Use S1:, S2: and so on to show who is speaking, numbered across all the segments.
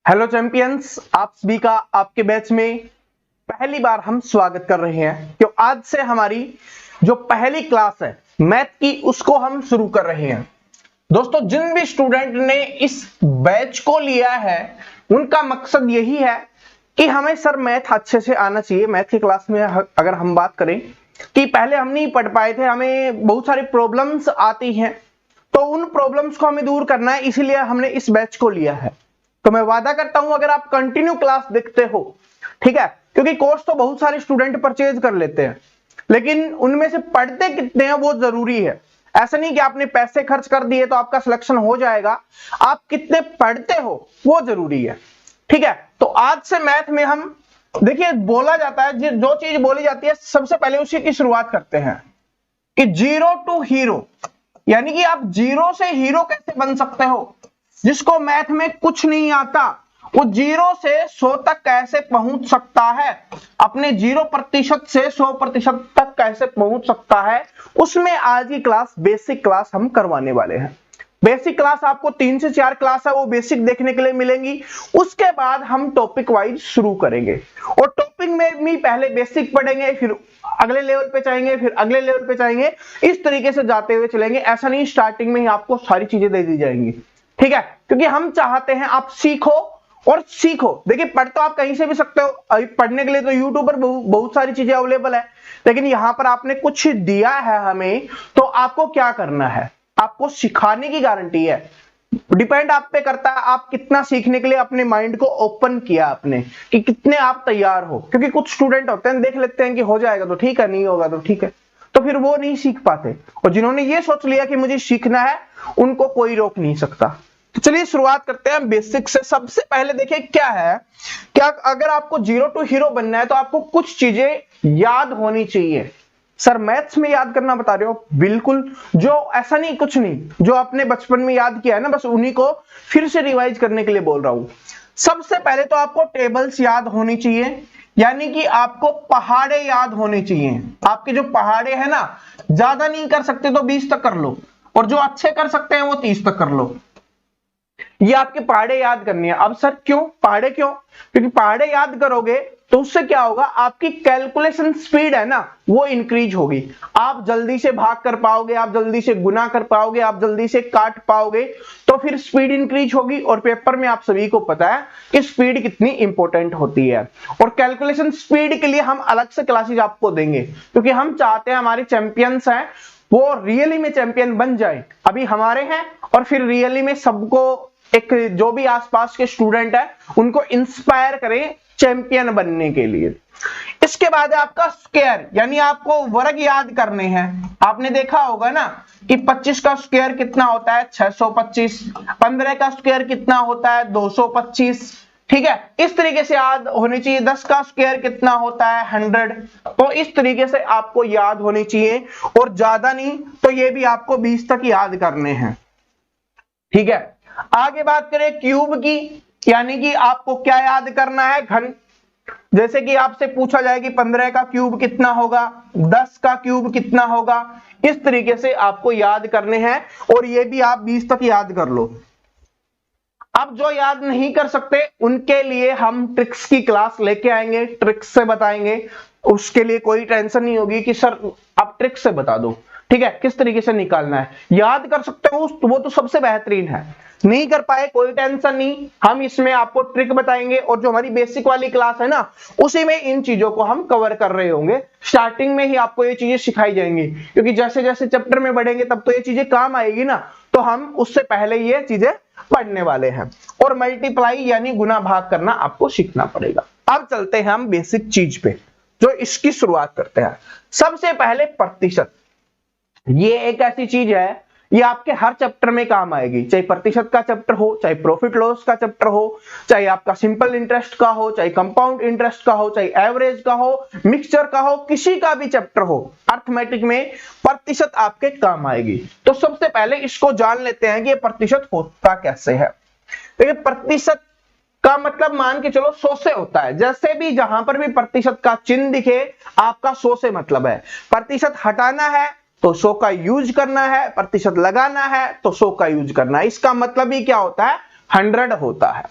S1: Hello champions, आप सभी का आपके बैच में पहली बार हम स्वागत कर रहे हैं। तो आज से हमारी जो पहली क्लास है मैथ की उसको हम शुरू कर रहे हैं। दोस्तों, जिन भी स्टूडेंट ने इस बैच को लिया है उनका मकसद यही है कि हमें सर मैथ अच्छे से आना चाहिए। मैथ की क्लास में अगर हम बात करें कि पहले हम नहीं पढ़ पाए थे, हमें बहुत सारी प्रॉब्लम्स आती हैं, तो उन प्रॉब्लम्स को हमें दूर करना है, इसीलिए हमने इस बैच को लिया है। तो मैं वादा करता हूं अगर आप कंटिन्यू क्लास देखते हो, ठीक है, क्योंकि कोर्स तो बहुत सारे स्टूडेंट परचेज कर लेते हैं, लेकिन उनमें से पढ़ते कितने हैं वो जरूरी है। ऐसा नहीं कि आपने पैसे खर्च कर दिए तो आपका सिलेक्शन हो जाएगा, आप कितने पढ़ते हो वो जरूरी है। ठीक है, तो आज से मैथ में हम देखिए, बोला जाता है जो चीज बोली जाती है सबसे पहले उसी की शुरुआत करते हैं कि जीरो टू हीरो, यानी कि आप जीरो से हीरो कैसे बन सकते हो। जिसको मैथ में कुछ नहीं आता वो जीरो से 100 तक कैसे पहुंच सकता है, अपने 0% से 100% तक कैसे पहुंच सकता है, उसमें आज की क्लास बेसिक क्लास हम करवाने वाले हैं। बेसिक क्लास आपको 3 से 4 क्लास है वो बेसिक देखने के लिए मिलेंगी। उसके बाद हम टॉपिक वाइज शुरू करेंगे और टॉपिक में भी पहले बेसिक पढ़ेंगे, फिर अगले लेवल पे जाएंगे, फिर अगले लेवल पे जाएंगे, इस तरीके से जाते हुए चलेंगे। ऐसा नहीं स्टार्टिंग में ही आपको सारी चीजें दे दी जाएंगी, ठीक है, क्योंकि हम चाहते हैं आप सीखो और सीखो। देखिए, पढ़ तो आप कहीं से भी सकते हो, पढ़ने के लिए तो यूट्यूब पर बहुत सारी चीजें अवेलेबल है, लेकिन यहां पर आपने कुछ दिया है हमें, तो आपको क्या करना है, आपको सिखाने की गारंटी है। डिपेंड आप पे करता है आप कितना सीखने के लिए अपने माइंड को ओपन किया आपने, कि कितने आप तैयार हो। क्योंकि कुछ स्टूडेंट होते हैं देख लेते हैं कि हो जाएगा तो ठीक है, नहीं होगा तो ठीक है, तो फिर वो नहीं सीख पाते। और जिन्होंने ये सोच लिया कि मुझे सीखना है उनको कोई रोक नहीं सकता। तो चलिए शुरुआत करते हैं बेसिक से। सबसे पहले देखिए क्या है, क्या अगर आपको जीरो टू हीरो बनना है तो आपको कुछ चीजें याद होनी चाहिए। सर मैथ्स में याद करना बता रहे हो, बिल्कुल, जो ऐसा नहीं, कुछ नहीं, जो आपने बचपन में याद किया है ना, बस उन्हीं को फिर से रिवाइज करने के लिए बोल रहा हूं। सबसे पहले तो आपको टेबल्स याद होनी चाहिए, यानी कि आपको पहाड़े याद होने चाहिए। आपके जो पहाड़े हैं ना, ज्यादा नहीं कर सकते तो 20 तक कर लो, और जो अच्छे कर सकते हैं वो 30 तक कर लो। ये आपके पहाड़े याद करनी है। अब सर क्यों पहाड़े, क्यों? क्योंकि पहाड़े याद करोगे तो उससे क्या होगा, आपकी कैलकुलेशन स्पीड है ना वो इंक्रीज होगी। आप जल्दी से भाग कर पाओगे, आप जल्दी से गुना कर पाओगे, आप जल्दी से काट पाओगे, तो फिर स्पीड इंक्रीज होगी। और पेपर में आप सभी को पता है कि स्पीड कितनी इंपॉर्टेंट होती है, और कैलकुलेशन स्पीड के लिए हम अलग से क्लासेस आपको देंगे, क्योंकि हम चाहते हैं हमारे चैंपियंस हैं वो रियली में चैंपियन बन जाए। अभी हमारे हैं और फिर रियली में सबको, एक जो भी आसपास के स्टूडेंट है उनको इंस्पायर करें चैंपियन बनने के लिए। इसके बाद है आपका स्क्वायर, यानी आपको वर्ग याद करने हैं। आपने देखा होगा ना कि 25 का स्क्वायर कितना होता है, 625। 15 का स्क्वायर कितना होता है, 225। ठीक है, इस तरीके से याद होनी चाहिए। 10 का स्क्वायर कितना होता है, 100। तो इस तरीके से आपको याद होनी चाहिए, और ज्यादा नहीं तो ये भी आपको 20 तक याद करने हैं। ठीक है, आगे बात करें क्यूब की, यानी कि आपको क्या याद करना है, घन। जैसे कि आपसे पूछा जाए कि 15 का क्यूब कितना होगा, 10 का क्यूब कितना होगा, इस तरीके से आपको याद करने हैं, और ये भी आप 20 तक याद कर लो। अब जो याद नहीं कर सकते उनके लिए हम ट्रिक्स की क्लास लेके आएंगे, ट्रिक्स से बताएंगे। उसके लिए कोई टेंशन नहीं होगी कि सर आप ट्रिक्स से बता दो, ठीक है, किस तरीके से निकालना है। याद कर सकते हो वो तो सबसे बेहतरीन है, नहीं कर पाए कोई टेंशन नहीं, हम इसमें आपको ट्रिक बताएंगे। और जो हमारी बेसिक वाली क्लास है ना, उसी में इन चीजों को हम कवर कर रहे होंगे। स्टार्टिंग में ही आपको ये चीजें सिखाई जाएंगी, क्योंकि जैसे जैसे चैप्टर में बढ़ेंगे तब तो ये चीजें काम आएगी ना, तो हम उससे पहले ये चीजें पढ़ने वाले हैं। और मल्टीप्लाई यानी गुना भाग करना आपको सीखना पड़ेगा। अब चलते हैं हम बेसिक चीज पे, जो इसकी शुरुआत करते हैं। सबसे पहले प्रतिशत, ये एक ऐसी चीज है ये आपके हर चैप्टर में काम आएगी, चाहे प्रतिशत का चैप्टर हो, चाहे प्रॉफिट लॉस का चैप्टर हो, चाहे आपका सिंपल इंटरेस्ट का हो, चाहे कंपाउंड इंटरेस्ट का हो, चाहे एवरेज का हो, मिक्सचर का हो, किसी का भी चैप्टर हो, अर्थमेटिक में प्रतिशत आपके काम आएगी। तो सबसे पहले इसको जान लेते हैं कि ये प्रतिशत होता कैसे है। देखिए, प्रतिशत का मतलब मान के चलो 100 से होता है। जैसे भी जहां पर भी प्रतिशत का चिन्ह दिखे आपका 100 से मतलब है। प्रतिशत हटाना है तो 100 का यूज करना है, प्रतिशत लगाना है तो 100 का यूज करना है। इसका मतलब ही क्या होता है, 100 होता है।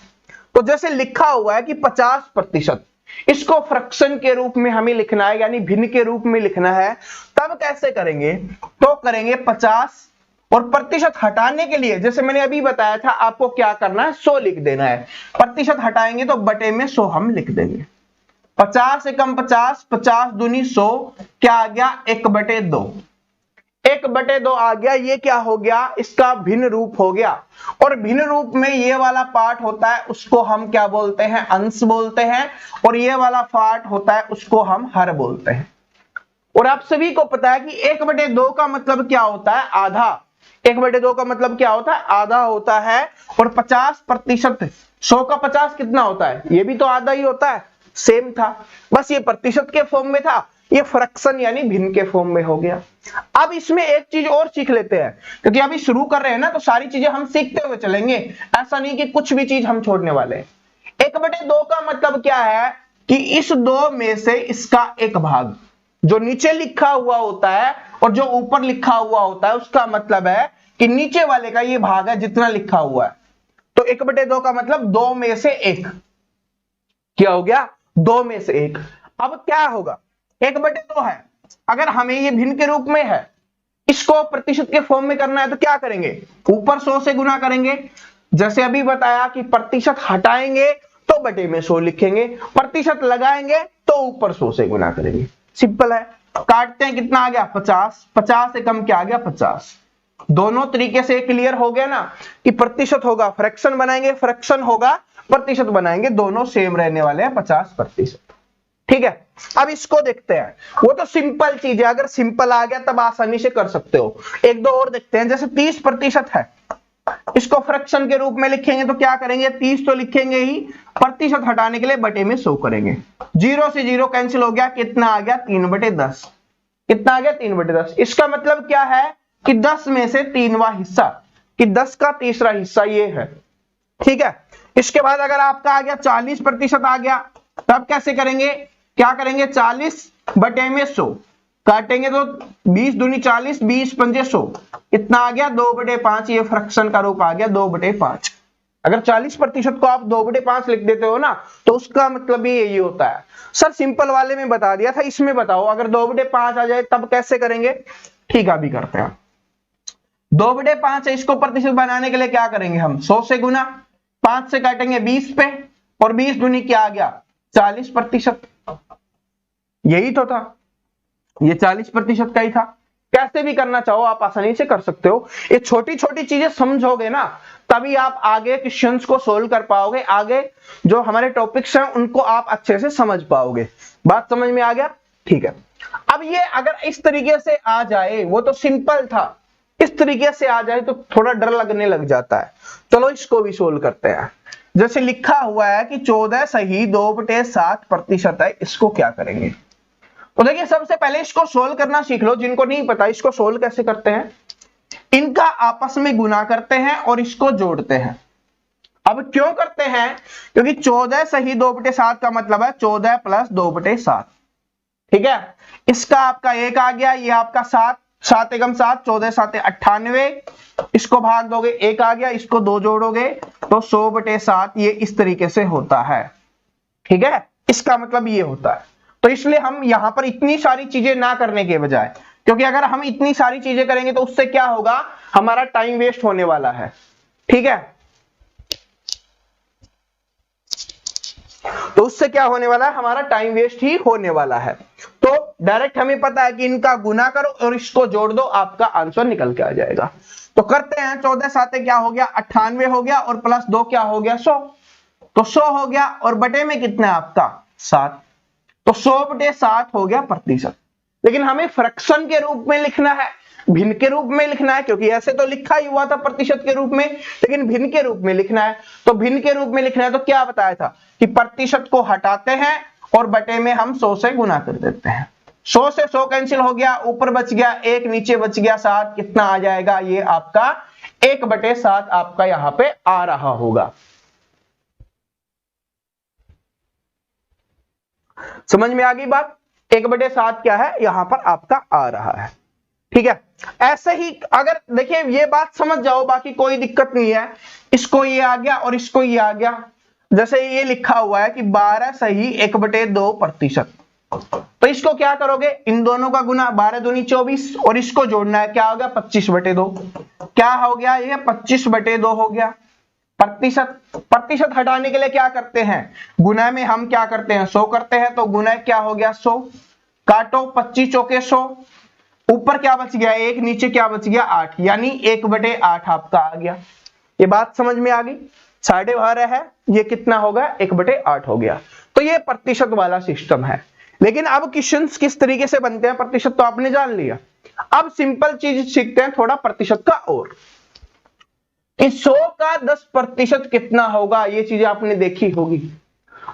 S1: तो जैसे लिखा हुआ है कि 50%, इसको फ्रैक्शन के रूप में हमें लिखना है, यानी भिन्न के रूप में लिखना है। तब कैसे करेंगे? तो करेंगे 50 और प्रतिशत हटाने के लिए जैसे मैंने अभी बताया था आपको क्या करना है, 100 लिख देना है। प्रतिशत हटाएंगे तो बटे में 100 हम लिख देंगे। 50 एकम 50, 50 दूनी 100, क्या आ गया 1/2। 1/2 आ गया, ये क्या हो गया, इसका भिन्न रूप हो गया। और भिन्न रूप में ये वाला पार्ट होता है उसको हम क्या बोलते हैं, अंश बोलते हैं, और ये वाला पार्ट होता है उसको हम हर बोलते हैं। और आप सभी को पता है कि 1/2 का मतलब क्या होता है, आधा। 1/2 का मतलब क्या होता है, आधा होता है। और 50%, 100 का 50 कितना होता है, ये भी तो आधा ही होता है, सेम था, बस ये प्रतिशत के फॉर्म में था, ये फ्रैक्शन यानी भिन्न के फॉर्म में हो गया। अब इसमें एक चीज और सीख लेते हैं, क्योंकि अभी शुरू कर रहे हैं ना, तो सारी चीजें हम सीखते हुए चलेंगे, ऐसा नहीं कि कुछ भी चीज हम छोड़ने वाले हैं। 1/2 का मतलब क्या है कि इस 2 में से इसका एक भाग, जो नीचे लिखा हुआ होता है और जो ऊपर लिखा हुआ होता है, उसका मतलब है कि नीचे वाले का ये भाग है जितना लिखा हुआ है। तो 1/2 का मतलब 2 में से 1, क्या हो गया, 2 में से 1। अब क्या होगा, 1/2 है, अगर हमें ये भिन्न के रूप में है, इसको प्रतिशत के फॉर्म में करना है तो क्या करेंगे, ऊपर 100 से गुना करेंगे। जैसे अभी बताया कि प्रतिशत हटाएंगे तो बटे में 100 लिखेंगे, प्रतिशत लगाएंगे तो ऊपर 100 से गुना करेंगे, सिंपल है। काटते हैं, कितना आ गया 50, 50 से कम क्या आ गया 50। दोनों तरीके से क्लियर हो गया ना कि प्रतिशत होगा फ्रैक्शन बनाएंगे, फ्रैक्शन होगा प्रतिशत बनाएंगे, दोनों सेम रहने वाले हैं 50%। ठीक है, अब इसको देखते हैं, वो तो सिंपल चीज है, अगर सिंपल आ गया तब आसानी से कर सकते हो। एक दो और देखते हैं, जैसे 30% है, इसको फ्रैक्शन के रूप में लिखेंगे तो क्या करेंगे, 30 तो लिखेंगे ही, प्रतिशत हटाने के लिए बटे में 100 करेंगे। 0 से 0 कैंसिल हो गया, कितना आ गया 3/10, कितना आ गया 3/10। इसका मतलब क्या है कि 10 में से 3वां हिस्सा, कि 10 का तीसरा हिस्सा ये है। ठीक है, इसके बाद अगर आपका आ गया 40% आ गया, तब कैसे करेंगे, क्या करेंगे 40 बटे में 100, काटेंगे तो 20 दूनी 40, 20 पंजे 100, कितना आ गया 2/5। ये फ्रैक्शन का रूप आ गया 2/5। अगर 40% को आप 2/5 लिख देते हो ना, तो उसका मतलब भी यही होता है। सर सिंपल वाले में बता दिया था, इसमें बताओ अगर 2/5 आ जाए तब कैसे करेंगे। ठीक है, अभी करते हैं। 2/5 है, इसको प्रतिशत बनाने के लिए क्या करेंगे हम, 100 से गुना, 5 से काटेंगे 20 पे, और 20 दूनी क्या आ गया 40%। यही तो था, ये 40% का ही था। कैसे भी करना चाहो आप आसानी से कर सकते हो। ये छोटी छोटी चीजें समझोगे ना, तभी आप आगे क्वेश्चंस को सोल्व कर पाओगे, आगे जो हमारे टॉपिक्स हैं उनको आप अच्छे से समझ पाओगे। बात समझ में आ गया, ठीक है। अब ये अगर इस तरीके से आ जाए, वो तो सिंपल था, इस तरीके से आ जाए तो थोड़ा डर लगने लग जाता है। चलो इसको भी सोल्व करते हैं। जैसे लिखा हुआ है कि 14 सही 2/7% है, इसको क्या करेंगे। तो देखिए सबसे पहले इसको सोल्व करना सीख लो, जिनको नहीं पता इसको सोल्व कैसे करते हैं। इनका आपस में गुना करते हैं और इसको जोड़ते हैं। अब क्यों करते हैं, क्योंकि 14 सही 2/7 का मतलब है 14 + 2/7। ठीक है, इसका आपका 1 आ गया, ये आपका 7, 7 एकम 7, 14 7 98, इसको भाग दोगे 1 आ गया, इसको 2 जोड़ोगे तो 100/7, ये इस तरीके से होता है। ठीक है, इसका मतलब ये होता है। तो इसलिए हम यहां पर इतनी सारी चीजें ना करने के बजाय, क्योंकि अगर हम इतनी सारी चीजें करेंगे तो उससे क्या होगा, हमारा टाइम वेस्ट होने वाला है। ठीक है, तो उससे क्या होने वाला है, हमारा टाइम वेस्ट ही होने वाला है। तो डायरेक्ट हमें पता है कि इनका गुना करो और इसको जोड़ दो, आपका आंसर निकल के आ जाएगा। तो करते हैं, 14 7 क्या हो गया 98 हो गया, और +2 क्या हो गया 100, तो 100 हो गया, और बटे में कितना है आपका 7, तो 100/7 हो गया प्रतिशत। लेकिन हमें फ्रैक्शन के रूप में लिखना है, भिन्न के रूप में लिखना है, क्योंकि ऐसे तो लिखा ही हुआ था प्रतिशत के रूप में, लेकिन भिन्न के रूप में लिखना है। तो भिन्न के रूप में लिखना है तो क्या बताया था कि प्रतिशत को हटाते हैं और बटे में हम 100 से गुना कर देते हैं। 100 से 100 कैंसिल हो गया, ऊपर बच गया 1, नीचे बच गया 7, कितना आ जाएगा, ये आपका 1/7 आपका यहां पे आ रहा होगा। समझ में आ गई बात, 1/7 क्या है यहां पर आपका आ रहा है। ठीक है, ऐसे ही अगर देखिए ये बात समझ जाओ, बाकी कोई दिक्कत नहीं है। इसको ये आ गया और इसको ये आ गया, जैसे ये लिखा हुआ है कि 12 सही 1/2%, तो इसको क्या करोगे, इन दोनों का गुना, 12 दूनी 24, और इसको जोड़ना है, क्या हो गया 25/2, क्या हो गया ये 25/2 हो गया। प्रतिशत, प्रतिशत हटाने के लिए क्या करते हैं, गुना में हम क्या करते हैं 100 करते हैं, तो गुना क्या हो गया 100, काटो 25 चौके 100, ऊपर क्या बच गया 1, नीचे क्या बच गया 8, यानी 1/8 आपका आ गया। ये बात समझ में आ गई, 12.5 है, ये कितना होगा 1/8 हो गया। तो ये प्रतिशत वाला सिस्टम है। लेकिन अब क्वेश्चंस किस तरीके से बनते हैं, प्रतिशत तो आपने जान लिया, अब सिंपल चीज सीखते हैं थोड़ा प्रतिशत का और। 100 का 10% कितना होगा, ये चीजें आपने देखी होगी।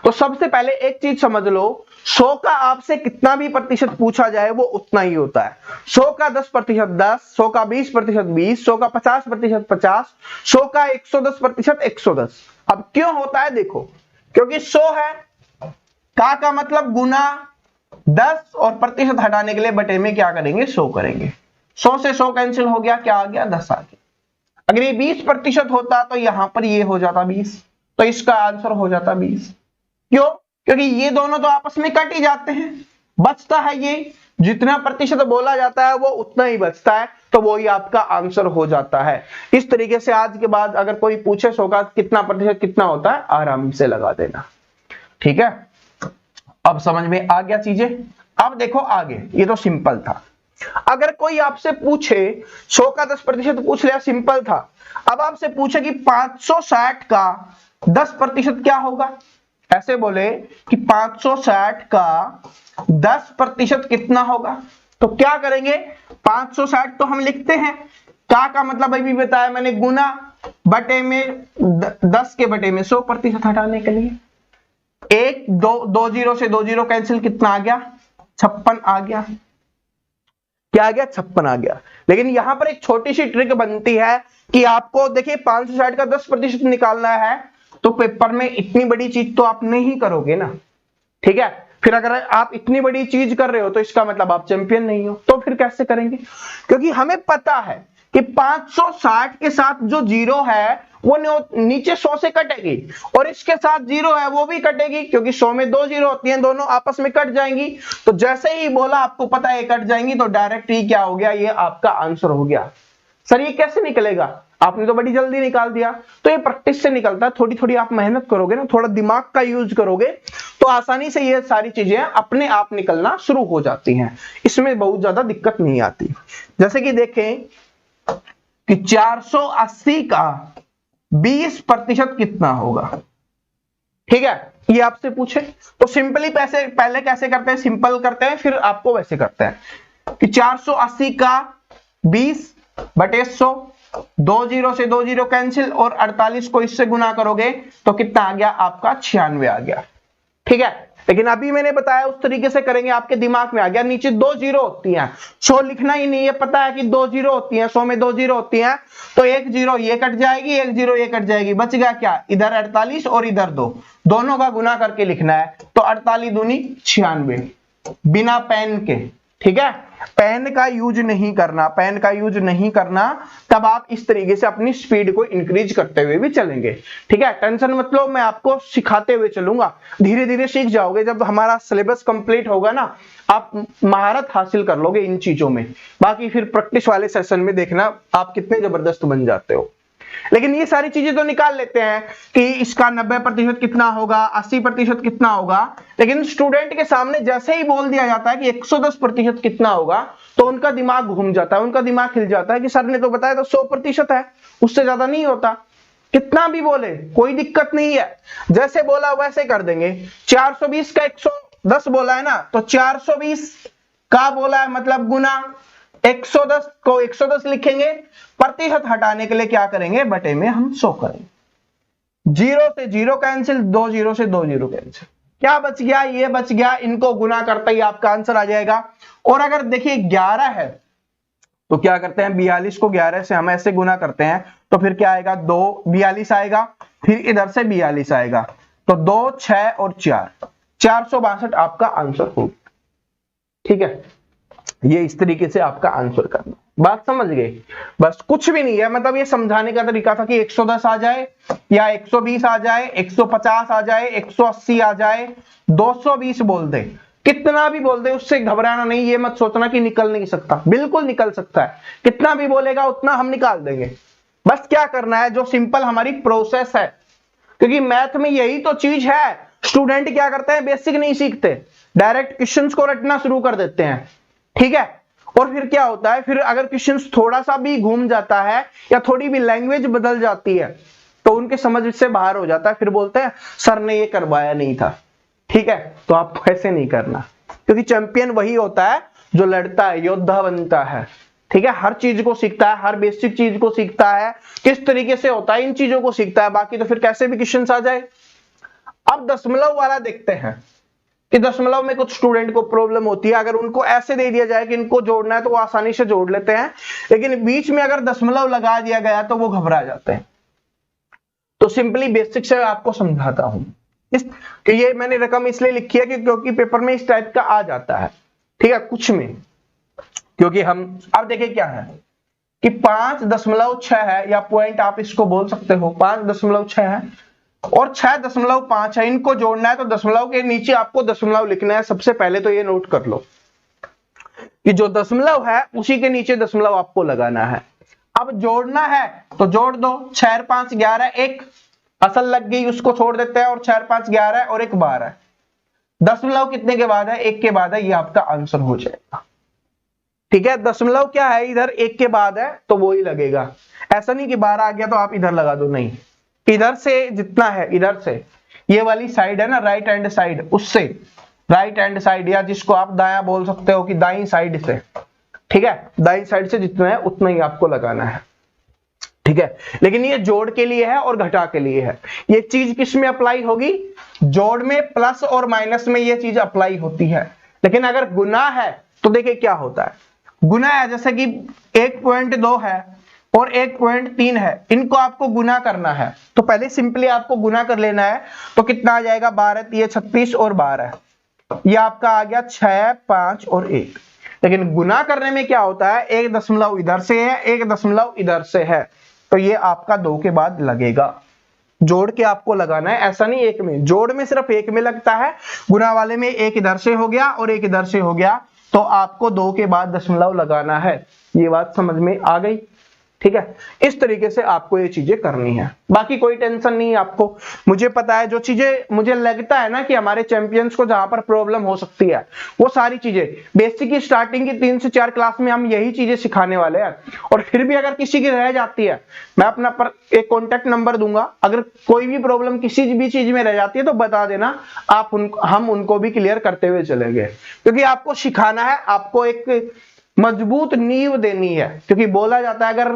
S1: तो सबसे पहले एक चीज समझ लो, 100 का आपसे कितना भी प्रतिशत पूछा जाए वो उतना ही होता है। 100 का 10% 10, 100 का 20% 20, 100 का 50% 50, 100 का 110% 110। अब क्यों होता है देखो, क्योंकि 100 है, का मतलब गुना 10, और प्रतिशत हटाने के लिए बटे में क्या करेंगे 100 करेंगे। 100 से 100 कैंसिल हो गया, क्या आ गया 10 आ गया। अगर ये 20% होता तो यहां पर ये हो जाता 20, तो इसका आंसर हो जाता 20। क्यों, क्योंकि ये दोनों तो आपस में कट ही जाते हैं, बचता है ये, जितना प्रतिशत बोला जाता है वो उतना ही बचता है, तो वो ही आपका आंसर हो जाता है। इस तरीके से आज के बाद अगर कोई पूछे 100 का कितना प्रतिशत कितना होता है, आराम से लगा देना, ठीक है। अब समझ में आ गया चीजें। अब देखो आगे, ये तो सिंपल था। अगर कोई आपसे पूछे 100 का 10% पूछ लिया, सिंपल था। अब आपसे पूछे कि 560 का 10% क्या होगा, ऐसे बोले कि 560 का 10% कितना होगा, तो क्या करेंगे, 560 तो हम लिखते हैं, का मतलब अभी बताया मैंने, गुना बटे में 10 के बटे में 100% हटाने के लिए, 1 2 0 से 2 0 कैंसिल, कितना आ गया 56 आ गया, क्या आ गया 56 आ गया। लेकिन यहां पर एक छोटी सी ट्रिक बनती है कि आपको देखिए 560 का 10% निकालना है, तो पेपर में इतनी बड़ी चीज तो आप नहीं करोगे ना, ठीक है। फिर अगर आप इतनी बड़ी चीज कर रहे हो तो इसका मतलब आप चैंपियन नहीं हो, तो फिर कैसे करेंगे, क्योंकि हमें पता है कि 560 के साथ जो जीरो है वो नीचे 100 से कटेगी, और इसके साथ जीरो है वो भी कटेगी, क्योंकि 100 में 2 जीरो होती हैं, दोनों आपस में कट जाएंगी। तो जैसे ही बोला आपको पता है कट जाएंगी, तो डायरेक्ट ही क्या हो गया, ये आपका आंसर हो गया। सर ये कैसे निकलेगा, आपने तो बड़ी जल्दी निकाल दिया। तो ये प्रैक्टिस से निकलता है, थोड़ी थोड़ी आप मेहनत करोगे ना, थोड़ा दिमाग का यूज करोगे, तो आसानी से ये सारी चीजें अपने आप निकलना शुरू हो जाती हैं, इसमें बहुत ज्यादा दिक्कत नहीं आती। जैसे कि देखें कि 480 का 20% कितना होगा, ठीक है, ये आपसे पूछे तो सिंपली पैसे पहले कैसे करते हैं, सिंपल करते हैं, फिर आपको वैसे करते हैं कि 480 का 20/100, 2 0 से 2 0 कैंसिल, और 48 को इससे गुना करोगे तो कितना आ गया आपका 96 आ गया, ठीक है। लेकिन अभी मैंने बताया उस तरीके से करेंगे, आपके दिमाग में आ गया, नीचे 2 0 होती हैं, 100 लिखना ही नहीं है, पता है कि 2 0 होती हैं, 100 में 2 0 होती हैं, तो 1 0 ये कट जाएगी, 1 0 ये कट जाएगी, बच गया क्या, इधर 48 और इधर 2, दोनों का गुना करके लिखना है, तो 48 दूनी 96 बिना पेन के, ठीक है। पेन का यूज नहीं करना, पेन का यूज नहीं करना, तब आप इस तरीके से अपनी स्पीड को इंक्रीज करते हुए भी चलेंगे, ठीक है। टेंशन मत लो, मैं आपको सिखाते हुए चलूंगा, धीरे धीरे सीख जाओगे। जब हमारा सिलेबस कंप्लीट होगा ना, आप महारत हासिल कर लोगे इन चीजों में। बाकी फिर प्रैक्टिस वाले सेशन में देखना आप कितने जबरदस्त बन जाते हो। लेकिन ये सारी चीजें तो निकाल लेते हैं कि इसका 90% कितना होगा, 80% कितना होगा, लेकिन स्टूडेंट के सामने जैसे ही बोल दिया जाता है कि 110% कितना होगा, तो उनका दिमाग घूम जाता है, उनका दिमाग हिल जाता है कि सर ने तो बताया तो 100% है, उससे ज्यादा नहीं होता। कितना भी बोले कोई दिक्कत नहीं है, जैसे बोला वैसे कर देंगे। 420 का 110 बोला है ना, तो 420 का बोला है मतलब गुना, 110 को 110 लिखेंगे, प्रतिशत हटाने के लिए क्या करेंगे, बटे में हम 100 करेंगे। 0 से 0 कैंसिल, 2 0 से 2 0 कैंसिल, क्या बच गया, ये बच गया, इनको गुना करते ही आपका आंसर आ जाएगा। और अगर देखिए 11 है तो क्या करते हैं, 42 को 11 से हम ऐसे गुना करते हैं, तो फिर क्या आएगा, 2 42 आएगा, फिर इधर से 42 आएगा, तो 2 6 और 4 462 आपका आंसर होगा, ठीक है। ये इस तरीके से आपका आंसर करना। बात समझ गए? बस कुछ भी नहीं है, मतलब ये समझाने का तरीका था कि 110 आ जाए या 120 आ जाए, 150 आ जाए, 180 आ जाए, 220 बोल दे, कितना भी बोल दे, उससे घबराना नहीं। ये मत सोचना कि निकल नहीं सकता, बिल्कुल निकल सकता है। कितना भी बोलेगा उतना हम निकाल देंगे। बस क्या करना है, जो सिंपल हमारी प्रोसेस है, क्योंकि मैथ में यही तो चीज है। स्टूडेंट क्या करते हैं, बेसिक नहीं सीखते, डायरेक्ट क्वेश्चंस को रटना शुरू कर देते हैं, ठीक है। और फिर क्या होता है, फिर अगर क्वेश्चंस थोड़ा सा भी घूम जाता है या थोड़ी भी लैंग्वेज बदल जाती है तो उनके समझ से बाहर हो जाता है, फिर बोलते हैं सर ने ये करवाया नहीं था, ठीक है। तो आपको ऐसे नहीं करना, क्योंकि चैंपियन वही होता है जो लड़ता है, योद्धा बनता है, ठीक है। हर चीज को सीखता है, हर बेसिक चीज को सीखता है, किस तरीके से होता है इन चीजों को सीखता है, बाकी तो फिर कैसे भी क्वेश्चंस आ जाए। अब दशमलव वाला देखते हैं कि दशमलव में कुछ स्टूडेंट को प्रॉब्लम होती है। अगर उनको ऐसे दे दिया जाए कि इनको जोड़ना है तो वो आसानी से जोड़ लेते हैं, लेकिन बीच में अगर दशमलव लगा दिया गया तो वो घबरा जाते हैं। तो सिंपली बेसिक से आपको समझाता हूं कि ये मैंने रकम इसलिए लिखी है कि क्योंकि पेपर में इस टाइप का आ जाता है, ठीक है, कुछ में। क्योंकि हम अब देखें क्या है कि 5.6 है, या पॉइंट आप इसको बोल सकते हो, 5.6 है और 6.5 है, इनको जोड़ना है तो दशमलव के नीचे आपको दशमलव लिखना है। सबसे पहले तो ये नोट कर लो कि जो दशमलव है उसी के नीचे दशमलव आपको लगाना है। अब जोड़ना है तो जोड़ दो, 6 और 5 11, एक असल लग गई उसको छोड़ देते हैं, और 6 और 5 11 और एक 12। दशमलव कितने के बाद है, एक के बाद है, ये आपका आंसर हो जाएगा, ठीक है। दशमलव क्या है, इधर एक के बाद है तो वो ही लगेगा। ऐसा नहीं कि 12 आ गया तो आप इधर लगा दो, नहीं, इधर से जितना है, इधर से ये वाली साइड है ना, राइट हैंड साइड, उससे राइट हैंड साइड, या जिसको आप दायां बोल सकते हो कि दाईं साइड से, ठीक है, दाईं साइड से जितना है उतना ही आपको लगाना है, ठीक है। लेकिन ये जोड़ के लिए है और घटा के लिए है। ये चीज किस में अप्लाई होगी, जोड़ में, प्लस और माइनस में ये चीज अप्लाई होती है। लेकिन अगर गुना है तो देखिए क्या होता है, गुना है जैसे कि 1.2 है और 1.3 है, इनको आपको गुना करना है तो पहले सिंपली आपको गुना कर लेना है। तो कितना आ जाएगा, 12 3 36 और 12, ये आपका आ गया 6 5 और 1। लेकिन गुना करने में क्या होता है, एक दशमलव इधर से है, एक दशमलव इधर से है, तो ये आपका 2 के बाद लगेगा। जोड़ के आपको लगाना है, ऐसा नहीं एक में, जोड़ में सिर्फ एक में लगता है, गुना वाले में एक इधर से हो गया और एक इधर से हो गया, तो आपको 2 के बाद दशमलव लगाना है। ये बात समझ में आ गई, ठीक है। इस तरीके से आपको ये चीजें करनी है, बाकी कोई टेंशन नहीं है आपको। मुझे पता है जो चीजें मुझे लगता है ना कि हमारे चैंपियंस को जहां पर प्रॉब्लम हो सकती है, वो सारी चीजें बेसिक की स्टार्टिंग की 3 से 4 क्लास में हम यही चीजें सिखाने वाले हैं। और फिर भी अगर किसी की रह जाती है, मैं अपना पर एक कॉन्टेक्ट नंबर दूंगा, अगर कोई भी प्रॉब्लम किसी भी चीज में रह जाती है तो बता देना, हम उनको भी क्लियर करते हुए चलेंगे। क्योंकि आपको सिखाना है, आपको एक मजबूत नींव देनी है। क्योंकि बोला जाता है अगर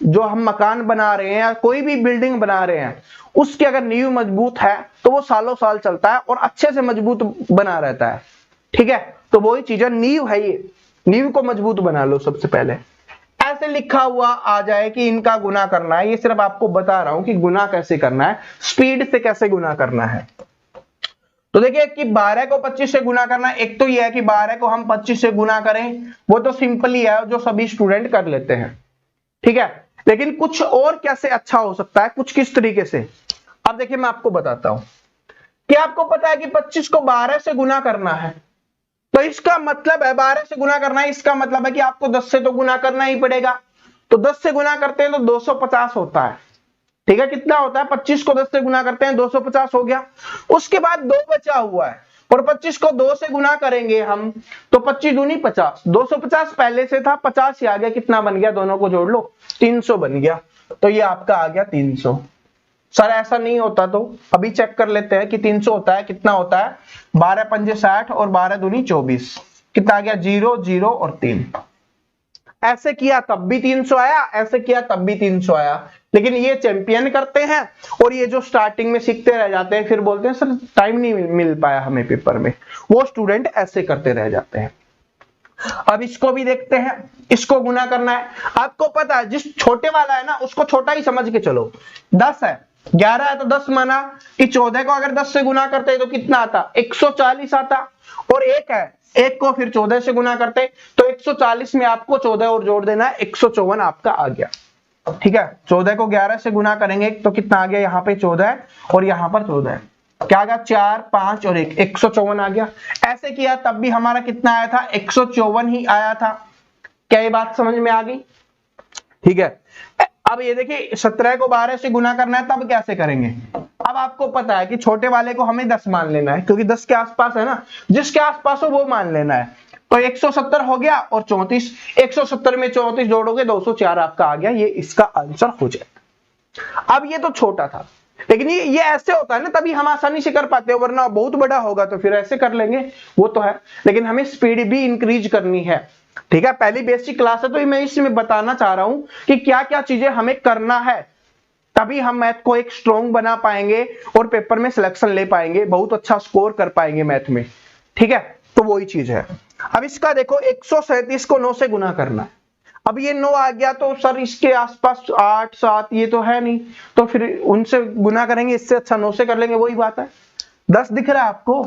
S1: जो हम मकान बना रहे हैं या कोई भी बिल्डिंग बना रहे हैं, उसकी अगर नींव मजबूत है तो वो सालों साल चलता है और अच्छे से मजबूत बना रहता है, ठीक है। तो वही चीज है, नींव है ये, नींव को मजबूत बना लो सबसे पहले। ऐसे लिखा हुआ आ जाए कि इनका गुना करना है, ये सिर्फ आपको बता रहा हूं कि गुना कैसे करना है, स्पीड से कैसे गुना करना है। तो देखिए कि 12 को 25 से गुना करना, एक तो ये है कि 12 को हम 25 से गुना करें, वो तो सिंपल ही है, जो सभी स्टूडेंट कर लेते हैं, ठीक है। लेकिन कुछ और कैसे अच्छा हो सकता है, कुछ किस तरीके से, अब देखिए मैं आपको बताता हूं कि आपको पता है कि 25 को 12 से गुना करना है, तो इसका मतलब है 12 से गुना करना है, इसका मतलब है कि आपको 10 से तो गुना करना ही पड़ेगा। तो 10 से गुना करते हैं तो 250 होता है, ठीक है। कितना होता है, 25 को 10 से गुना करते हैं 250 हो गया। उसके बाद 2 बचा हुआ है और 25 को 2 से गुना करेंगे हम तो 25 दूनी 50, 250 पहले से था, 50 ही आ गया, कितना बन गया, दोनों को जोड़ लो, 300 बन गया। तो ये आपका आ गया 300। सर ऐसा नहीं होता तो अभी चेक कर लेते हैं कि 300 होता है, कितना होता है, 12 पंजे 60 और 12 दूनी 24, कितना आ गया, 0 0 और 3। ऐसे किया तब भी 300 आया, ऐसे किया तब भी 300 आया। लेकिन ये चैंपियन करते हैं और ये जो स्टार्टिंग में सीखते रह जाते हैं, फिर बोलते हैं सर टाइम नहीं मिल पाया हमें पेपर में, वो स्टूडेंट ऐसे करते रह जाते हैं। अब इसको भी देखते हैं, इसको गुना करना है। आपको पता है जिस छोटे वाला है ना उसको छोटा ही समझ के चलो, 10 है 11 है तो 10 माना कि 14 को अगर 10 से गुना करते तो कितना आता, 140 आता। और 1 है, 1 को फिर 14 से गुना करते तो 140 में आपको 14 और जोड़ देना है, 154 आपका आ गया। ठीक है, 14 को 11 से गुना करेंगे तो कितना आ गया, यहाँ पे 14 है और यहाँ पर 14 है, क्या आ गया 4 5 और 1, 154 आ गया। ऐसे किया तब भी हमारा कितना आया था, 154 ही आया था। क्या ये बात समझ में आ गई? ठीक है, अब ये देखिए 17 को 12 से गुना करना है, तब कैसे करेंगे? अब आपको पता है कि छोटे वाले को हमें 10 मान लेना है, क्योंकि 10 के आसपास है ना, जिसके आसपास हो वो मान लेना है। तो 170 हो गया और 34, 170 में 34 जोड़ोगे 204 आपका आ गया, ये इसका आंसर हो जाएगा। अब ये तो छोटा था, लेकिन ये ऐसे होता है ना, तभी हम आसानी से कर पाते हैं, वरना बहुत बड़ा होगा तो फिर ऐसे कर लेंगे, वो तो है। लेकिन हमें स्पीड भी इंक्रीज करनी है। ठीक है, पहली बेसिक क्लास है तो मैं इसमें बताना चाह रहा हूं कि क्या क्या चीजें हमें करना है, तभी हम मैथ को एक स्ट्रॉन्ग बना पाएंगे और पेपर में सिलेक्शन ले पाएंगे, बहुत अच्छा स्कोर कर पाएंगे मैथ में। ठीक है, तो वही चीज है। अब इसका देखो 137 को 9 से गुना करना है। अब ये 9 आ गया तो सर इसके आसपास 8 7 ये तो है नहीं, तो फिर उनसे गुना करेंगे, इससे अच्छा 9 से कर लेंगे, वही बात है। 10 दिख रहा है आपको,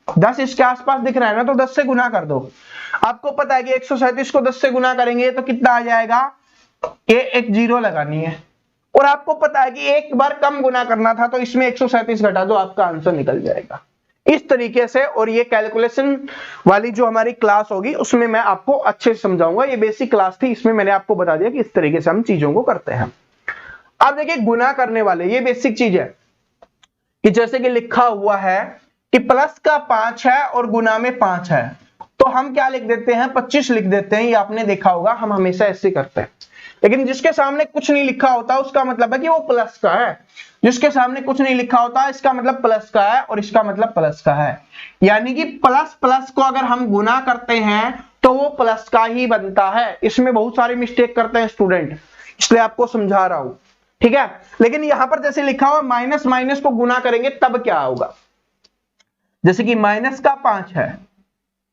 S1: 10 इसके आसपास दिख रहा है ना, तो 10 से गुना कर दो। आपको पता है कि 137 को 10 से गुना करेंगे तो कितना आ जाएगा, ये एक जीरो लगानी है, और आपको पता है कि एक बार कम गुना करना था, तो इसमें 137 घटा दो, आपका आंसर निकल जाएगा। इस तरीके से, और ये कैलकुलेशन वाली जो हमारी क्लास होगी उसमें मैं आपको अच्छे से समझाऊंगा। ये बेसिक क्लास थी, इसमें मैंने आपको बता दिया कि इस तरीके से हम चीजों को करते हैं। अब देखिए गुना करने वाले, ये बेसिक चीज है कि जैसे कि लिखा हुआ है कि प्लस का 5 है और गुना में 5 है, तो हम क्या लिख देते हैं, 25 लिख देते हैं। ये आपने देखा होगा, हम हमेशा ऐसे करते हैं। लेकिन जिसके सामने कुछ नहीं लिखा होता उसका मतलब है कि वो प्लस का है, जिसके सामने कुछ नहीं लिखा होता इसका मतलब प्लस का है, और इसका मतलब प्लस का है। यानी कि प्लस प्लस को अगर हम गुना करते हैं तो वो प्लस का ही बनता है। इसमें बहुत सारे मिस्टेक करते हैं स्टूडेंट, इसलिए आपको समझा रहा हूं। ठीक है, लेकिन यहां पर जैसे लिखा हुआ माइनस माइनस को गुना करेंगे तब क्या होगा, जैसे कि माइनस का 5 है,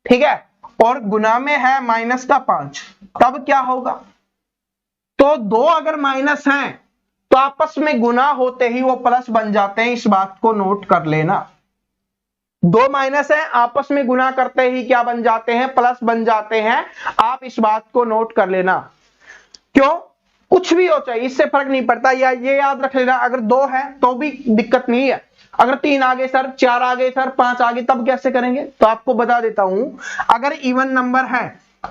S1: ठीक है, और गुना में है माइनस का 5, तब क्या होगा, तो दो अगर माइनस हैं तो आपस में गुना होते ही वो प्लस बन जाते हैं, इस बात को नोट कर लेना। दो माइनस है, आपस में गुना करते ही क्या बन जाते हैं, प्लस बन जाते हैं। आप इस बात को नोट कर लेना। क्यों, कुछ भी हो चाहिए, इससे फर्क नहीं पड़ता। या ये याद रख लेना, अगर 2 है तो भी दिक्कत नहीं है, अगर 3 आ गए सर, 4 आ गए सर, 5 आ गए, तब कैसे करेंगे, तो आपको बता देता हूं। अगर इवन नंबर है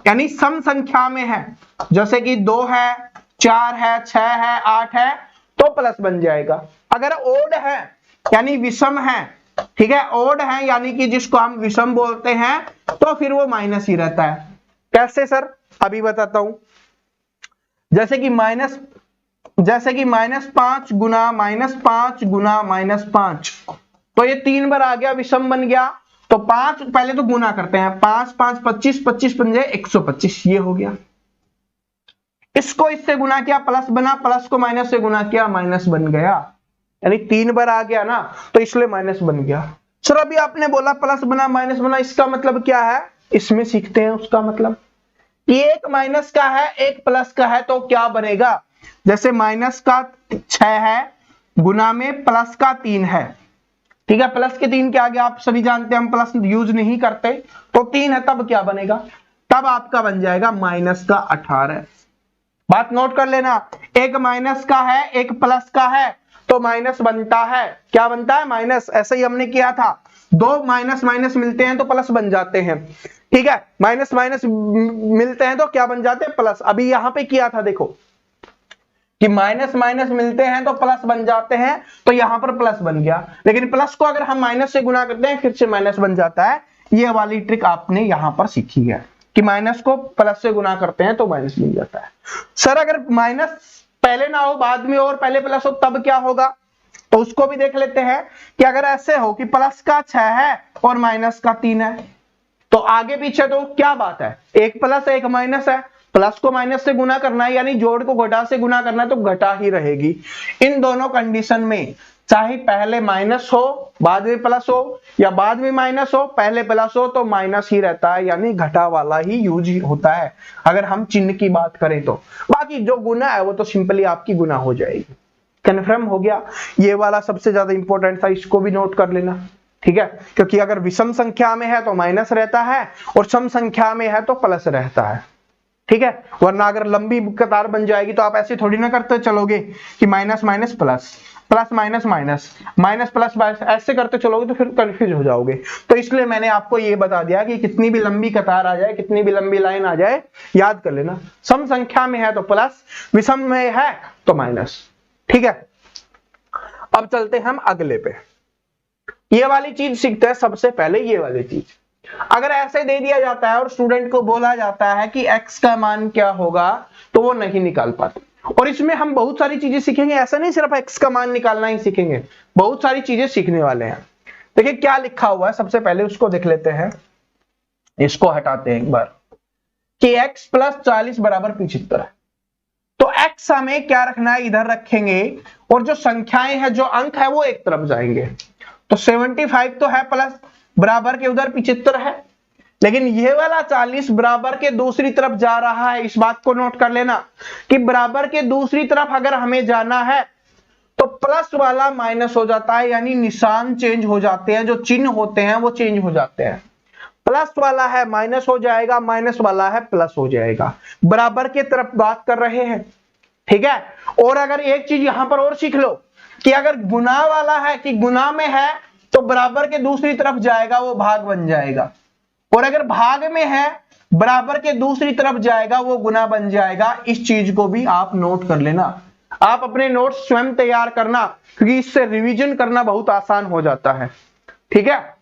S1: यानी सम संख्या में है, जैसे कि 2 है, 4 है, 6 है, 8 है, तो प्लस बन जाएगा। अगर ओड है यानी विषम है, ठीक है, ओड है यानी कि जिसको हम विषम बोलते हैं, तो फिर वो माइनस ही रहता है। कैसे सर, अभी बताता हूं। जैसे कि -5 गुना -5 गुना -5, तो ये 3 बार आ गया, विषम बन गया। तो 5 पहले तो गुना करते हैं, 5 5 25, 25 बन जाए 125, ये हो गया। इसको इससे गुना किया, प्लस बना, प्लस को माइनस से गुना किया, माइनस बन गया। यानी 3 बार आ गया ना, तो इसलिए माइनस बन गया। सर अभी आपने बोला प्लस बना माइनस बना, इसका मतलब क्या है, इसमें सीखते हैं उसका मतलब। एक माइनस का है एक प्लस का है, तो क्या बनेगा, जैसे माइनस का 6 है गुना में प्लस का 3 है, ठीक है, प्लस के 3 के आगे आप सभी जानते हैं हम प्लस यूज नहीं करते, तो 3 है, तब क्या बनेगा, तब आपका बन जाएगा माइनस का 18। बात नोट कर लेना, एक माइनस का है एक प्लस का है, तो माइनस बनता है, क्या बनता है, माइनस। ऐसे ही हमने किया था, दो माइनस माइनस मिलते हैं तो प्लस बन जाते हैं, ठीक है, माइनस माइनस मिलते हैं तो क्या बन जाते हैं, प्लस। अभी यहां पे किया था, देखो कि माइनस माइनस मिलते हैं तो प्लस बन जाते हैं, तो यहां पर प्लस बन गया। लेकिन प्लस को अगर हम माइनस से गुना करते हैं फिर से माइनस बन जाता है। ये वाली ट्रिक आपने यहां पर सीखी है कि माइनस को प्लस से गुना करते हैं तो माइनस मिल जाता है। सर अगर माइनस पहले ना हो बाद में और पहले प्लस हो तब क्या होगा, तो उसको भी देख लेते हैं कि अगर ऐसे हो कि प्लस का 6 है और माइनस का 3 है, तो आगे पीछे तो क्या बात है, एक प्लस है एक माइनस है, प्लस को माइनस से गुना करना है यानी जोड़ को घटा से गुना करना है, तो घटा ही रहेगी। इन दोनों कंडीशन में चाहे पहले माइनस हो बाद में प्लस हो, या बाद में माइनस हो पहले प्लस हो, तो माइनस ही रहता है, यानी घटा वाला ही यूज होता है अगर हम चिन्ह की बात करें तो। बाकी जो गुना है वो तो सिंपली आपकी गुना हो जाएगी। कन्फर्म हो गया। ये वाला सबसे ज्यादा इंपॉर्टेंट था, इसको भी नोट कर लेना, ठीक है, क्योंकि अगर विषम संख्या में है तो माइनस रहता है और सम संख्या में है तो प्लस रहता है, ठीक है। वरना अगर लंबी कतार बन जाएगी तो आप ऐसे थोड़ी ना करते चलोगे कि minus minus plus, plus minus minus, minus plus minus, ऐसे करते चलोगे तो फिर कंफ्यूज हो जाओगे। तो इसलिए मैंने आपको ये बता दिया कि कितनी भी लंबी कतार आ जाए, कितनी भी लंबी लाइन आ जाए, याद कर लेना, सम संख्या में है तो प्लस, विषम में है तो माइनस, ठीक है। अब चलते हम अगले पे, ये वाली चीज सीखते हैं सबसे पहले। ये वाली चीज अगर ऐसे दे दिया जाता है और स्टूडेंट को बोला जाता है कि x का मान क्या होगा, तो वो नहीं निकाल पाते। और इसमें हम बहुत सारी चीजें सीखेंगे, ऐसा नहीं सिर्फ x का मान निकालना ही सीखेंगे, बहुत सारी चीजें सीखने वाले हैं। देखिए क्या लिखा हुआ है, सबसे पहले उसको देख लेते हैं, इसको हटाते हैं एक बार, कि x + 40 = 75 है। तो x हमें क्या रखना है, इधर रखेंगे, और जो संख्याएं हैं, जो अंक है, वो एक तरफ जाएंगे। तो 75 तो है प्लस, बराबर के उधर 75 है, लेकिन ये वाला 40 बराबर के दूसरी तरफ जा रहा है। इस बात को नोट कर लेना कि बराबर के दूसरी तरफ अगर हमें जाना है तो प्लस वाला माइनस हो जाता है, यानी निशान चेंज हो जाते हैं, जो चिन्ह होते हैं वो चेंज हो जाते हैं। प्लस वाला है माइनस हो जाएगा, माइनस वाला है प्लस हो जाएगा, बराबर के तरफ बात कर रहे हैं, ठीक है। और अगर एक चीज यहां पर और सीख लो कि अगर गुना वाला है, कि गुना में है तो बराबर के दूसरी तरफ जाएगा, वो भाग बन जाएगा, और अगर भाग में है बराबर के दूसरी तरफ जाएगा, वो गुना बन जाएगा। इस चीज को भी आप नोट कर लेना, आप अपने नोट्स स्वयं तैयार करना, क्योंकि इससे रिवीजन करना बहुत आसान हो जाता है, ठीक है।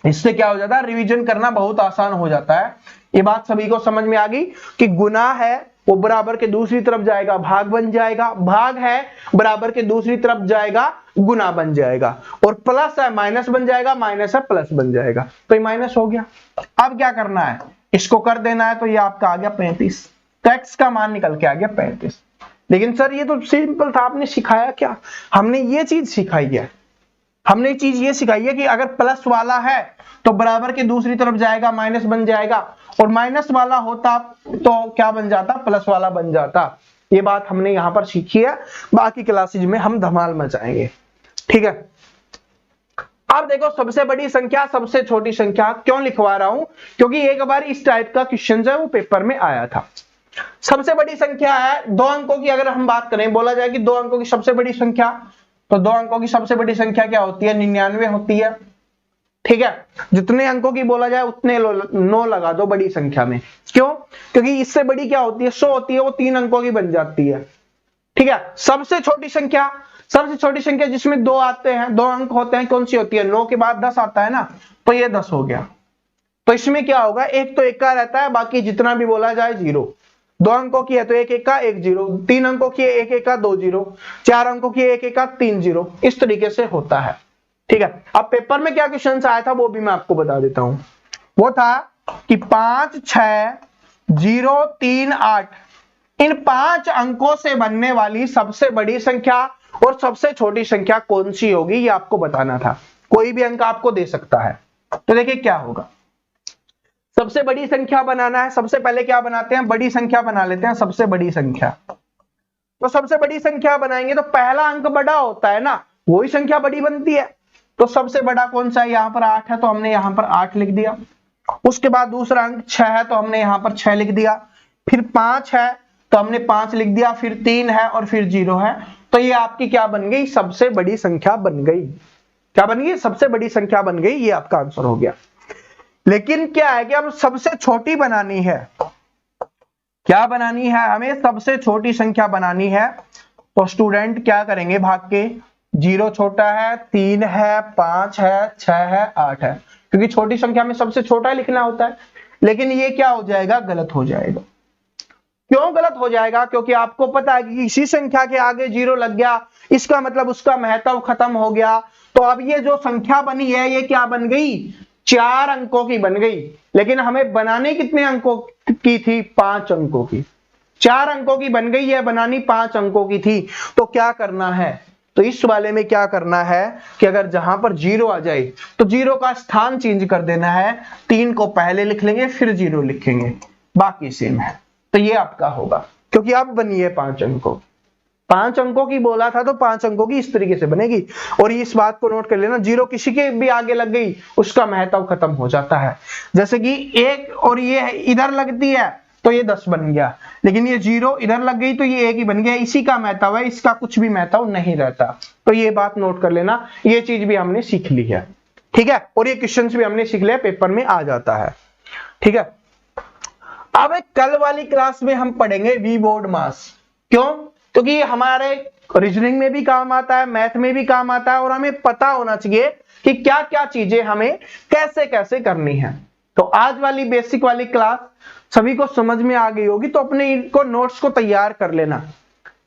S1: इससे क्या हो जाता है, रिवीजन करना बहुत आसान हो जाता है। ये बात सभी को समझ में आ गई कि गुना है वो बराबर के दूसरी तरफ जाएगा, भाग बन जाएगा, भाग है बराबर के दूसरी तरफ जाएगा, गुना बन जाएगा, और प्लस है माइनस बन जाएगा, माइनस है प्लस बन जाएगा। तो ये माइनस हो गया। अब क्या करना है, इसको कर देना है, तो ये आपका आ गया 35। तो x का मान निकल के आ गया 35। लेकिन सर ये तो सिंपल था, आपने सिखाया क्या? हमने ये चीज सिखाई है, हमने चीज ये सिखाई है कि अगर प्लस वाला है तो बराबर के दूसरी तरफ जाएगा, माइनस बन जाएगा, और माइनस वाला होता तो क्या बन जाता, प्लस वाला बन जाता। ये बात हमने यहां पर सीखी है, बाकी क्लासेज में हम धमाल मचाएंगे, ठीक है। अब देखो, सबसे बड़ी संख्या सबसे छोटी संख्या क्यों लिखवा रहा हूं, क्योंकि एक बार इस टाइप का क्वेश्चन है वो पेपर में आया था। सबसे बड़ी संख्या है 2 अंकों की, अगर हम बात करें, बोला जाए कि 2 अंकों की सबसे बड़ी संख्या, तो 2 अंकों की सबसे बड़ी संख्या क्या होती है, 99 होती है, ठीक है। जितने अंकों की बोला जाए उतने 9 लगा दो बड़ी संख्या में। क्यों? क्योंकि इससे बड़ी क्या होती है, 100 होती है, वो 3 अंकों की बन जाती है, ठीक है। सबसे छोटी संख्या, सबसे छोटी संख्या जिसमें 2 आते हैं, 2 अंक होते हैं, कौन सी होती है, 9 के बाद 10 आता है ना, तो ये 10 हो गया। तो इसमें क्या होगा, एक तो एक का रहता है, बाकी जितना भी बोला जाए 0। 2 अंकों की है तो एक एक का 1 0, 3 अंकों की एक एक का 2 0, 4 अंकों की एक एक का 3 0, इस तरीके से होता है, ठीक है। अब पेपर में क्या क्वेश्चन आया था वो भी मैं आपको बता देता हूं। वो था कि 5 6 0 3 8, इन 5 अंकों से बनने वाली सबसे बड़ी संख्या और सबसे छोटी संख्या कौन सी होगी, ये आपको बताना था। कोई भी अंक आपको दे सकता है। तो देखिए क्या होगा, सबसे बड़ी संख्या बनाना है, सबसे पहले क्या बनाते हैं, बड़ी संख्या बना लेते हैं, सबसे बड़ी संख्या। तो सबसे बड़ी संख्या बनाएंगे तो पहला अंक बड़ा होता है ना, वही संख्या बड़ी बनती है। तो सबसे बड़ा कौन सा है, यहां पर 8 है, तो हमने यहां पर 8 लिख दिया। उसके बाद दूसरा अंक 6 है, तो हमने यहां पर 6 लिख दिया। फिर 5 है तो हमने 5 लिख दिया, फिर 3 है और फिर 0 है। तो ये आपकी क्या बन गई, सबसे बड़ी संख्या बन गई। क्या बन गई, सबसे बड़ी संख्या बन गई, ये आपका आंसर हो गया। लेकिन क्या है कि अब सबसे छोटी बनानी है, क्या बनानी है, हमें सबसे छोटी संख्या बनानी है। तो स्टूडेंट क्या करेंगे, भाग के, 0 छोटा है, 3 है, 5 है, 6 है, 8 है, क्योंकि छोटी संख्या में सबसे छोटा लिखना होता है। लेकिन ये क्या हो जाएगा, गलत हो जाएगा। क्यों गलत हो जाएगा, क्योंकि आपको पता है कि इसी संख्या के आगे 0 लग गया, इसका मतलब उसका महत्व खत्म हो गया। तो अब ये जो संख्या बनी है ये क्या बन गई, 4 अंकों की बन गई। लेकिन हमें बनाने कितने अंकों की थी, 5 अंकों की। 4 अंकों की बन गई है, बनानी 5 अंकों की थी। तो क्या करना है, तो इस वाले में क्या करना है कि अगर जहां पर 0 आ जाए तो 0 का स्थान चेंज कर देना है, 3 को पहले लिख लेंगे फिर 0 लिखेंगे, बाकी सेम है। तो ये आपका होगा, क्योंकि अब बनी है 5 अंकों। 5 अंकों की बोला था तो 5 अंकों की इस तरीके से बनेगी। और इस बात को नोट कर लेना, 0 किसी के भी आगे लग गई उसका महत्व खत्म हो जाता है। जैसे कि 1 और ये इधर लगती है तो ये 10 बन गया, लेकिन ये 0 इधर लग गई तो ये 1 ही बन गया, इसी का महत्व है, इसका कुछ भी महत्व नहीं रहता। तो ये बात नोट कर लेना, ये चीज भी हमने सीख ली है, ठीक है। और ये क्वेश्चंस भी हमने सीख लिया, पेपर में आ जाता है, ठीक है। अब कल वाली क्लास में हम पढ़ेंगे वी बोर्ड मास। क्यों? क्योंकि ये हमारे रीजनिंग में भी काम आता है, मैथ में भी काम आता है, और हमें पता होना चाहिए कि क्या क्या चीजें हमें कैसे कैसे करनी है। तो आज वाली बेसिक वाली क्लास सभी को समझ में आ गई होगी, तो अपने इनको नोट्स को तैयार कर लेना,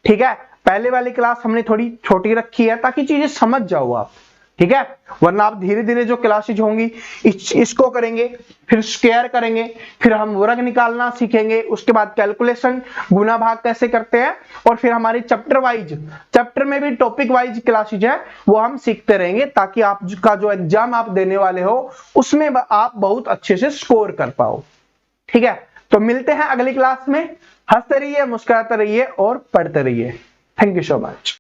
S1: ठीक है। पहले वाली क्लास हमने थोड़ी छोटी रखी है ताकि चीजें समझ जाओ आप, ठीक है। वरना आप धीरे धीरे जो क्लासेज होंगी इसको करेंगे, फिर स्क्वायर करेंगे, फिर हम वर्ग निकालना सीखेंगे, उसके बाद कैलकुलेशन गुना भाग कैसे करते हैं, और फिर हमारी चैप्टर में भी टॉपिक वाइज क्लासेज है वो हम सीखते रहेंगे, ताकि आपका जो एग्जाम आप देने वाले हो उसमें आप बहुत अच्छे से स्कोर कर पाओ, ठीक है। तो मिलते हैं अगली क्लास में। हंसते रहिए, मुस्कुराते रहिए और पढ़ते रहिए। Thank you so much.